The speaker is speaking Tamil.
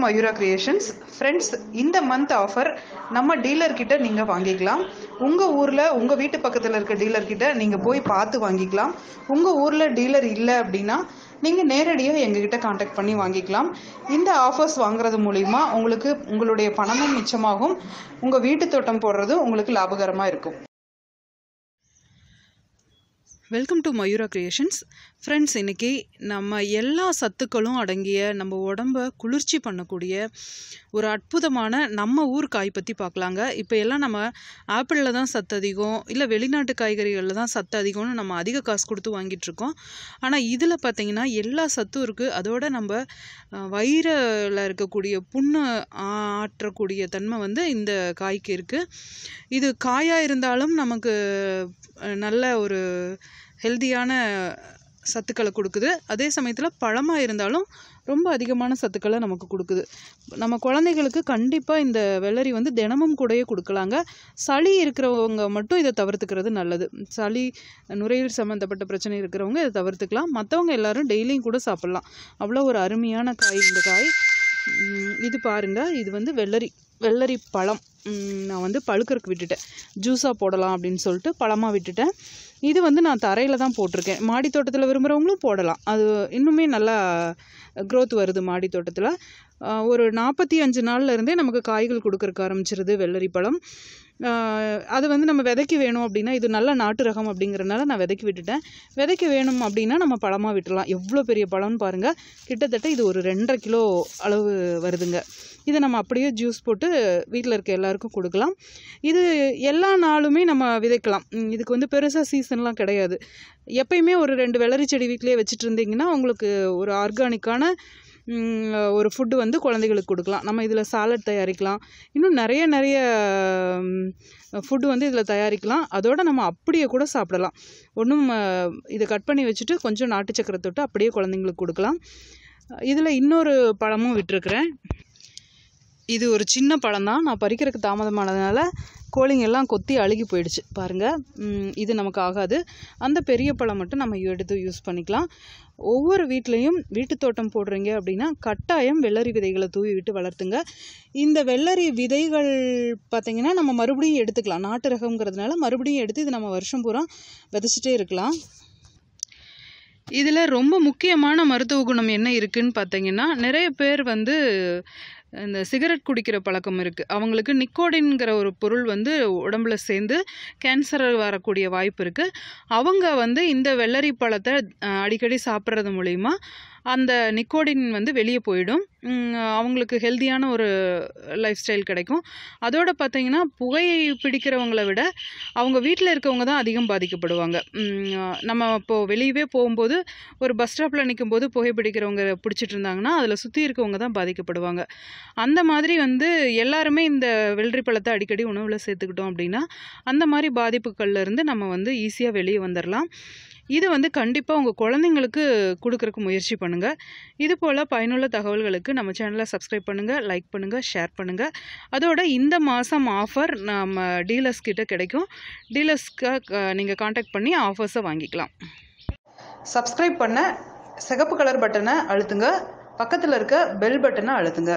Mayura Creations. Friends, இந்த month offer நம்ம டீலர் கிட்ட நீங்க வாங்கிக்கலாம். உங்க ஊர்ல உங்க வீட்டு பக்கத்துல இருக்க டீலர் கிட்ட நீங்க போய் பார்த்து வாங்கிக்கலாம். உங்க ஊர்ல டீலர் இல்ல அப்படின்னா நீங்க நேரடியா எங்க கிட்ட கான்டாக்ட் பண்ணி வாங்கிக்கலாம். இந்த ஆஃபர்ஸ் வாங்குறது மூலமா உங்களுக்கு உங்களுடைய பணமும் மிச்சமாகும். உங்க வீட்டு தோட்டம் போடுறது உங்களுக்கு லாபகரமா இருக்கும். Welcome to Mayura creations. Friends, இன்றைக்கி நம்ம எல்லா சத்துக்களும் அடங்கிய நம்ம உடம்பை குளிர்ச்சி பண்ணக்கூடிய ஒரு அற்புதமான நம்ம ஊர் காய் பற்றி பார்க்கலாங்க. இப்போ எல்லாம் நம்ம ஆப்பிளில் தான் சத்து அதிகம், இல்லை வெளிநாட்டு காய்கறிகளில் தான் சத்து அதிகம்னு நம்ம அதிக காசு கொடுத்து வாங்கிட்டுருக்கோம். ஆனால் இதில் பார்த்திங்கன்னா எல்லா சத்தும் இருக்குது. அதோட நம்ம வயிறில் இருக்கக்கூடிய புண்ணு ஆற்றக்கூடிய தன்மை வந்து இந்த காய்க்கு இருக்குது. இது காயாக இருந்தாலும் நமக்கு நல்ல ஒரு ஹெல்தியான சத்துக்களை கொடுக்குது. அதே சமயத்தில் பழமாக இருந்தாலும் ரொம்ப அதிகமான சத்துக்களை நமக்கு கொடுக்குது. நம்ம குழந்தைகளுக்கு கண்டிப்பாக இந்த வெள்ளரி வந்து தினமும் கூடயே கொடுக்கலாங்க. சளி இருக்கிறவங்க மட்டும் இதை தவிர்த்துக்கிறது நல்லது. சளி, நுரையீரல் சம்மந்தப்பட்ட பிரச்சனை இருக்கிறவங்க இதை தவிர்த்துக்கலாம். மற்றவங்க எல்லாரும் டெய்லியும் கூட சாப்பிட்லாம். அவ்வளோ ஒரு அருமையான காய் இந்த காய். இது பாருங்கள், இது வந்து வெள்ளரி பழம். நான் வந்து பழுக்கறக்கு விட்டுட்டேன், ஜூஸாக போடலாம் அப்படின்னு சொல்லிட்டு பழமாக விட்டுட்டேன். இது வந்து நான் தரையில் தான் போட்டிருக்கேன். மாடி தோட்டத்தில் விரும்புகிறவங்களும் போடலாம். அது இன்னுமே நல்லா க்ரோத் வருது மாடி தோட்டத்தில். ஒரு 45 நாளில் இருந்தே நமக்கு காய்கள் கொடுக்கறக்கு ஆரம்பிச்சிருது வெள்ளரி பழம். அது வந்து நம்ம விதைக்கு வேணும் அப்படின்னா, இது நல்ல நாட்டு ரகம் அப்படிங்கிறனால நான் விதைக்கு விட்டுட்டேன். விதைக்கு வேணும் அப்படின்னா நம்ம பழமாக விட்டுடலாம். எவ்வளோ பெரிய பழம்னு பாருங்கள். கிட்டத்தட்ட இது ஒரு 2.5 கிலோ அளவு வருதுங்க. இதை நம்ம அப்படியே ஜூஸ் போட்டு வீட்டில் இருக்க எல்லாருக்கும் கொடுக்கலாம். இது எல்லா நாளுமே நம்ம விதைக்கலாம். இதுக்கு வந்து பெருசாக சீசன்லாம் கிடையாது. எப்பயுமே ஒரு 2 வெள்ளரி செடி வீட்டிலே வச்சுட்டு இருந்தீங்கன்னா உங்களுக்கு ஒரு ஆர்கானிக்கான ஒரு ஃபுட்டு வந்து குழந்தைகளுக்கு கொடுக்கலாம். நம்ம இதில் சாலட் தயாரிக்கலாம். இன்னும் நிறைய ஃபுட்டு வந்து இதில் தயாரிக்கலாம். அதோடு நம்ம அப்படியே கூட சாப்பிடலாம். ஒன்றும் இதை கட் பண்ணி வச்சுட்டு கொஞ்சம் நாட்டு சக்கரை தொட்டு அப்படியே குழந்தைங்களுக்கு கொடுக்கலாம். இதில் இன்னொரு பழமும் விட்டுருக்குறேன். இது ஒரு சின்ன பழம் தான். நான் பறிக்கிறதுக்கு தாமதமானதுனால கோழிங்க எல்லாம் கொத்தி அழுகி போயிடுச்சு பாருங்கள். இது நமக்கு ஆகாது. அந்த பெரிய பழம் மட்டும் நம்ம எடுத்து யூஸ் பண்ணிக்கலாம். ஒவ்வொரு வீட்லேயும் வீட்டு தோட்டம் போடுறீங்க அப்படின்னா கட்டாயம் வெள்ளரி விதைகளை தூவி விட்டு வளர்த்துங்க. இந்த வெள்ளரி விதைகள் பார்த்திங்கன்னா நம்ம மறுபடியும் எடுத்துக்கலாம். நாட்டு ரகங்கிறதுனால மறுபடியும் எடுத்து இது நம்ம வருஷம் பூரா விதைச்சிட்டே இருக்கலாம். இதில் ரொம்ப முக்கியமான மருத்துவ குணம் என்ன இருக்குதுன்னு பார்த்தீங்கன்னா, நிறைய பேர் வந்து இந்த சிகரெட் குடிக்கிற பழக்கம் இருக்குது. அவங்களுக்கு நிக்கோடின்கிற ஒரு பொருள் வந்து உடம்புல சேர்ந்து கேன்சர் வரக்கூடிய வாய்ப்பு இருக்குது. அவங்க வந்து இந்த வெள்ளரி பழத்தை அடிக்கடி சாப்பிட்றது மூலிமா அந்த நிக்கோடின் வந்து வெளியே போயிடும். அவங்களுக்கு ஹெல்த்தியான ஒரு லைஃப் ஸ்டைல் கிடைக்கும். அதோடு பார்த்திங்கன்னா, புகையை பிடிக்கிறவங்கள விட அவங்க வீட்டில் இருக்கவங்க தான் அதிகம் பாதிக்கப்படுவாங்க. நம்ம இப்போது வெளியவே போகும்போது ஒரு பஸ் ஸ்டாப்பில் நிற்கும்போது புகைப்பிடிக்கிறவங்க பிடிச்சிட்டு இருந்தாங்கன்னா அதில் சுற்றி இருக்கவங்க தான் பாதிக்கப்படுவாங்க. அந்த மாதிரி வந்து எல்லாருமே இந்த வெள்ளரி பழத்தை அடிக்கடி உணவில் சேர்த்துக்கிட்டோம் அப்படின்னா அந்த மாதிரி பாதிப்புகள்லேருந்து நம்ம வந்து ஈஸியாக வெளியே வந்துடலாம். இது வந்து கண்டிப்பாக உங்கள் குழந்தைங்களுக்கு கொடுக்குறக்கு முயற்சி பண்ணுங்கள். இது போல் பயனுள்ள தகவல்களுக்கு நம்ம சேனலை சப்ஸ்கிரைப் பண்ணுங்கள், லைக் பண்ணுங்கள், ஷேர் பண்ணுங்கள். அதோட இந்த மாதம் ஆஃபர் நம்ம டீலர்ஸ் கிட்ட கிடைக்கும். டீலர்ஸ்க்கு நீங்கள் காண்டாக்ட் பண்ணி ஆஃபர்ஸை வாங்கிக்கலாம். சப்ஸ்கிரைப் பண்ண சிகப்பு கலர் பட்டனை அழுத்துங்க. பக்கத்தில் இருக்க பெல் பட்டனை அழுத்துங்க.